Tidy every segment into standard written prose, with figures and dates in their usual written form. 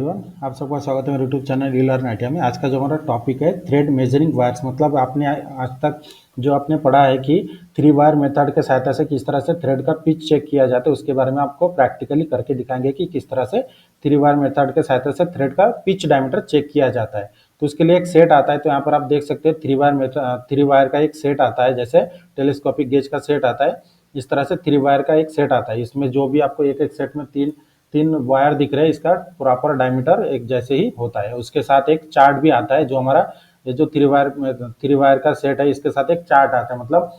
Everyone, आप सबका स्वागत है मेरे यूट्यूब चैनल रीलर्न आइडिया में। आज का जो हमारा टॉपिक है थ्रेड मेजरिंग वायर्स। मतलब आपने आज तक जो आपने पढ़ा है कि थ्री वायर मेथड के सहायता से किस तरह से थ्रेड का पिच चेक किया जाता है, उसके बारे में आपको प्रैक्टिकली करके दिखाएंगे कि किस तरह से थ्री वायर मेथड के सहायता से थ्रेड का पिच डायमीटर चेक किया जाता है। तो उसके लिए एक सेट आता है। तो यहाँ पर आप देख सकते हैं थ्री वायर का एक सेट आता है, जैसे टेलीस्कोपिक गेज का सेट आता है। इस तरह से थ्री वायर का एक सेट आता है। इसमें जो भी आपको एक एक सेट में तीन तीन वायर दिख रहे हैं, इसका प्रॉपर डायमीटर एक जैसे ही होता है। उसके साथ एक चार्ट भी आता है। जो हमारा ये जो थ्री वायर का सेट है, इसके साथ एक चार्ट आता है। मतलब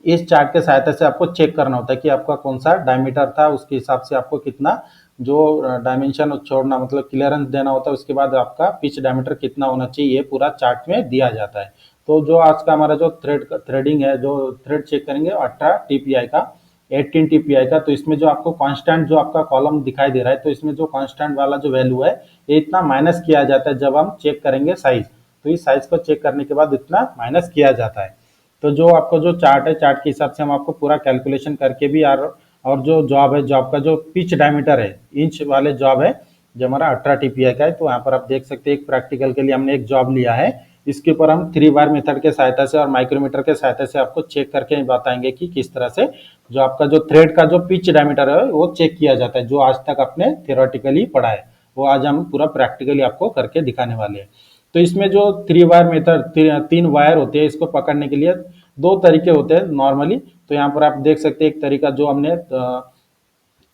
इस चार्ट के सहायता से आपको चेक करना होता है कि आपका कौन सा डायमीटर था, उसके हिसाब से आपको कितना जो डायमेंशन छोड़ना, मतलब क्लियरेंस देना होता है। उसके बाद आपका पिच डायमीटर कितना होना चाहिए, ये पूरा चार्ट में दिया जाता है। तो जो आज का हमारा जो थ्रेडिंग है, जो थ्रेड चेक करेंगे 18 टीपीआई का, 18 टीपीआई का। तो इसमें जो आपको कांस्टेंट जो आपका कॉलम दिखाई दे रहा है, तो इसमें जो कांस्टेंट वाला जो वैल्यू है, ये इतना माइनस किया जाता है जब हम चेक करेंगे साइज। तो इस साइज को चेक करने के बाद इतना माइनस किया जाता है। तो जो आपको जो चार्ट है, चार्ट के हिसाब से हम आपको पूरा कैलकुलेशन करके भी और जो जॉब है, जॉब का जो पिच डायमीटर है, इंच वाले जॉब है, जो हमारा 18 टीपीआई का है। तो यहाँ पर आप देख सकते हैं एक प्रैक्टिकल के लिए हमने एक जॉब लिया है। इसके ऊपर हम थ्री वायर मेथड के सहायता से और माइक्रोमीटर के सहायता से आपको चेक करके बताएंगे कि किस तरह से जो आपका जो थ्रेड का जो पिच डायमीटर है वो चेक किया जाता है। जो आज तक आपने थियोरेटिकली पढ़ा है, वो आज हम पूरा प्रैक्टिकली आपको करके दिखाने वाले हैं। तो इसमें जो थ्री वायर मेथड, तीन वायर होते हैं, इसको पकड़ने के लिए दो तरीके होते हैं नॉर्मली। तो यहाँ पर आप देख सकते हैं एक तरीका जो हमने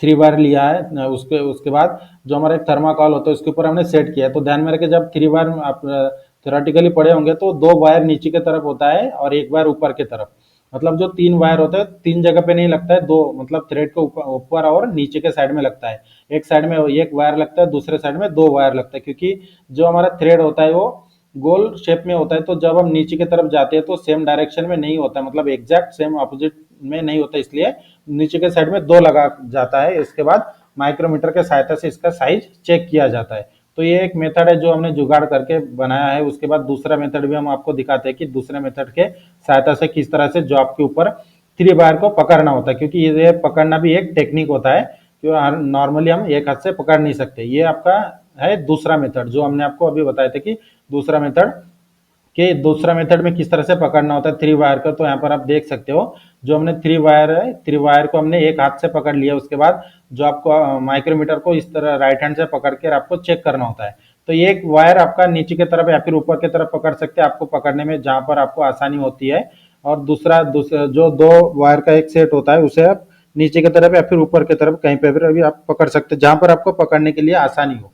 थ्री वायर लिया है, उसके उसके बाद जो हमारा एक थर्माकोल होता है उसके ऊपर हमने सेट किया है। तो ध्यान में रखें, जब थ्री वायर आप थ्योरेटिकली पढ़े होंगे तो दो वायर नीचे की तरफ होता है और एक वायर ऊपर की तरफ। मतलब जो तीन वायर होता है तीन जगह पे नहीं लगता है, दो मतलब थ्रेड के ऊपर और नीचे के साइड में लगता है। एक साइड में एक वायर लगता है, दूसरे साइड में दो वायर लगता है, क्योंकि जो हमारा थ्रेड होता है वो गोल शेप में होता है। तो जब हम नीचे की तरफ जाते हैं तो सेम डायरेक्शन में नहीं होता, मतलब एग्जैक्ट सेम अपोजिट में नहीं होता, इसलिए नीचे के साइड में दो लगा जाता है। इसके बाद माइक्रोमीटर के सहायता से इसका साइज चेक किया जाता है। तो ये एक मेथड है जो हमने जुगाड़ करके बनाया है। उसके बाद दूसरा मेथड भी हम आपको दिखाते हैं कि दूसरे मेथड के सहायता से किस तरह से जॉब के ऊपर थ्री वायर को पकड़ना होता है, क्योंकि ये पकड़ना भी एक टेक्निक होता है। क्योंकि नॉर्मली हम एक हाथ से पकड़ नहीं सकते। ये आपका है दूसरा मेथड जो हमने आपको अभी बताया था कि दूसरा मेथड में किस तरह से पकड़ना होता है थ्री वायर का। तो यहाँ पर आप देख सकते हो, जो हमने थ्री वायर है, थ्री वायर को हमने एक हाथ से पकड़ लिया। उसके बाद जो आपको माइक्रोमीटर को इस तरह राइट हैंड से पकड़ के आपको चेक करना होता है। तो ये एक वायर आपका नीचे की तरफ या फिर ऊपर की तरफ पकड़ सकते हैं, आपको पकड़ने में जहां पर आपको आसानी होती है। और दूसरा जो दो वायर का एक सेट होता है, उसे आप नीचे की तरफ या फिर ऊपर की तरफ कहीं पे भी आप पकड़ सकते हैं, जहां पर आपको पकड़ने के लिए आसानी हो।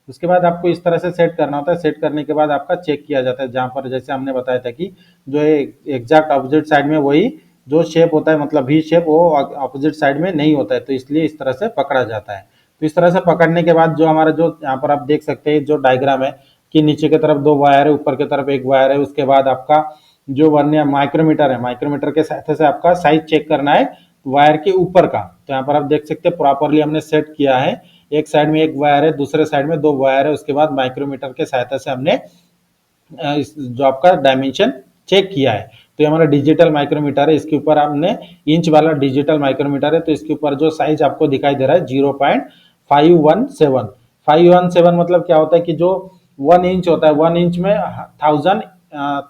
उसके बाद आपको इस तरह से सेट करना होता है। सेट करने के बाद आपका चेक किया जाता है, जहां पर जैसे हमने बताया था कि जो एग्जैक्ट अपोजिट साइड में वही जो शेप होता है, मतलब वी शेप, वो अपोजिट साइड में नहीं होता है। तो इसलिए इस तरह से पकड़ा जाता है। तो इस तरह से पकड़ने के बाद जो हमारा जो यहाँ पर आप देख सकते हैं जो डायग्राम है कि नीचे की तरफ दो वायर है, ऊपर की तरफ एक वायर है। उसके बाद आपका जो वर्नियर माइक्रोमीटर है, माइक्रोमीटर के सहायता से आपका साइज चेक करना है वायर के ऊपर का। तो यहाँ पर आप देख सकते हैं प्रॉपरली हमने सेट किया है। एक साइड में एक वायर है, दूसरे साइड में दो वायर है। उसके बाद माइक्रोमीटर के सहायता से हमने जो आपका डायमेंशन चेक किया है। तो ये हमारा डिजिटल माइक्रोमीटर है, इसके ऊपर हमने इंच वाला डिजिटल माइक्रोमीटर है। तो इसके ऊपर जो साइज आपको दिखाई दे रहा है 0.517। 517 मतलब क्या होता है कि जो 1 इंच होता है, 1 इंच में 1000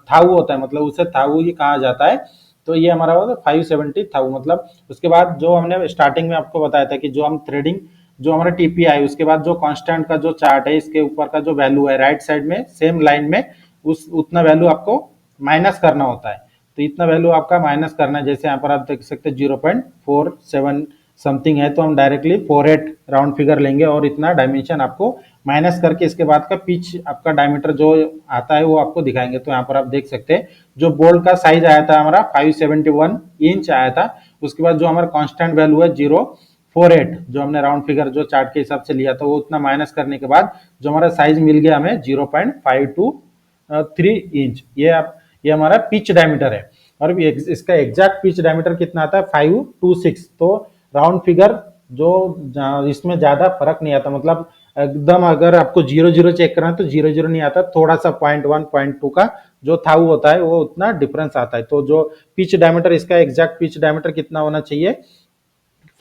थाउ होता है, मतलब उसे थाउ ही कहा जाता है। तो ये हमारा होता है 570 थाउ। मतलब उसके बाद जो हमने स्टार्टिंग में आपको बताया था कि जो हम थ्रेडिंग जो हमारा टीपीआई, उसके बाद जो कांस्टेंट का जो चार्ट है, इसके ऊपर का जो वैल्यू है राइट साइड में सेम लाइन में उस उतना वैल्यू आपको माइनस करना होता है। तो इतना वैल्यू आपका माइनस करना है। जैसे यहाँ पर आप देख सकते हैं 0.47 समथिंग है, तो हम डायरेक्टली 48 राउंड फिगर लेंगे और इतना डायमेंशन आपको माइनस करके इसके बाद का पिच आपका डायमीटर जो आता है वो आपको दिखाएंगे। तो यहाँ पर आप देख सकते हैं जो बोल्ट का साइज आया था हमारा 571 इंच आया था। उसके बाद जो हमारा कांस्टेंट वैल्यू है 0.48, जो हमने राउंड फिगर जो चार्ट के हिसाब से लिया था, वो उतना माइनस करने के बाद जो हमारा साइज मिल गया हमें 0.523 इंच। ये हमारा पिच डायमीटर है। और इसका एग्जैक्ट पिच डायमीटर कितना आता है 526। तो राउंड फिगर जो इसमें ज्यादा फर्क नहीं आता, मतलब एकदम अगर आपको 0 0 चेक करना है तो 0 0 नहीं आता, थोड़ा सा 0.1 0.2 का जो थाउ होता है वो उतना डिफरेंस आता है। तो जो पिच डायमीटर, इसका एग्जैक्ट पिच डायमीटर कितना होना चाहिए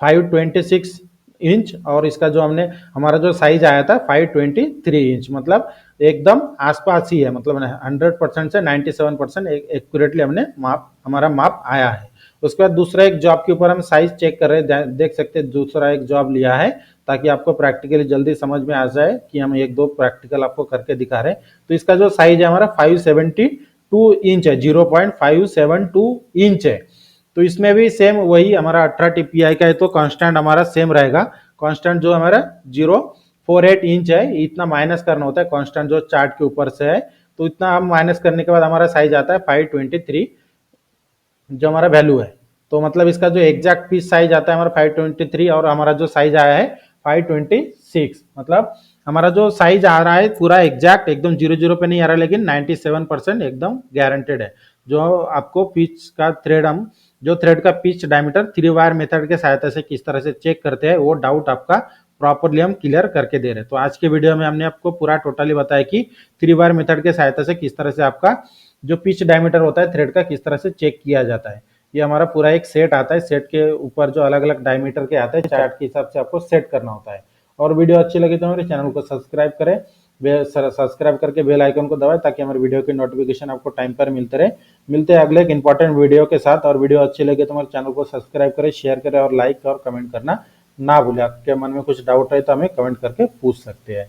526 इंच और इसका जो हमने हमारा जो साइज आया था 523 इंच, मतलब एकदम आसपास ही है, मतलब 100% से 97% एक्यूरेटली हमने हमारा माप आया है। उसके बाद दूसरा एक जॉब के ऊपर हम साइज चेक कर रहे हैं, देख सकते हैं दूसरा एक जॉब लिया है ताकि आपको प्रैक्टिकली जल्दी समझ में आ जाए कि हम एक दो प्रैक्टिकल आपको करके दिखा रहे हैं। तो इसका जो साइज है हमारा 572 इंच है, 0.572 इंच है। तो इसमें भी सेम वही हमारा 18 टीपीआई का है तो कांस्टेंट हमारा सेम रहेगा। कांस्टेंट जो हमारा 048 इंच है, इतना माइनस करना होता है कांस्टेंट जो चार्ट के ऊपर से है। तो इतना हम माइनस करने के बाद हमारा साइज आता है 523 जो हमारा वैल्यू है। तो मतलब इसका जो एग्जैक्ट पीस साइज आता है हमारा 523 और हमारा जो साइज आया है 526, मतलब हमारा जो साइज आ रहा है पूरा एग्जैक्ट एकदम 00 पे नहीं आ रहा है, लेकिन 97% एकदम गारंटेड है। जो आपको पिच का थ्रेड, हम जो थ्रेड का पिच डायमीटर 3 वायर मेथड के सहायता से किस तरह से चेक करते हैं, वो डाउट आपका प्रॉपरली हम क्लियर करके दे रहे हैं। तो आज के वीडियो में हमने आपको पूरा टोटली बताया कि 3 वायर मेथड के सहायता से किस तरह से आपका जो पिच डायमीटर होता है थ्रेड का किस तरह से चेक किया जाता है। ये हमारा पूरा एक सेट आता है, सेट के ऊपर जो अलग अलग डायमीटर के आते हैं चार्ट के हिसाब से आपको सेट करना होता है। और वीडियो अच्छी लगी तो मेरे चैनल को सब्सक्राइब करें, सब्सक्राइब करके बेल आइकन को दबाएं ताकि हमारे वीडियो की नोटिफिकेशन आपको टाइम पर मिलते रहे। मिलते हैं अगले एक इंपॉर्टेंट वीडियो के साथ। और वीडियो अच्छी लगे तो हमारे चैनल को सब्सक्राइब करें, शेयर करें और लाइक और कमेंट करना ना भूलें। आपके मन में कुछ डाउट है तो हमें कमेंट करके पूछ सकते हैं।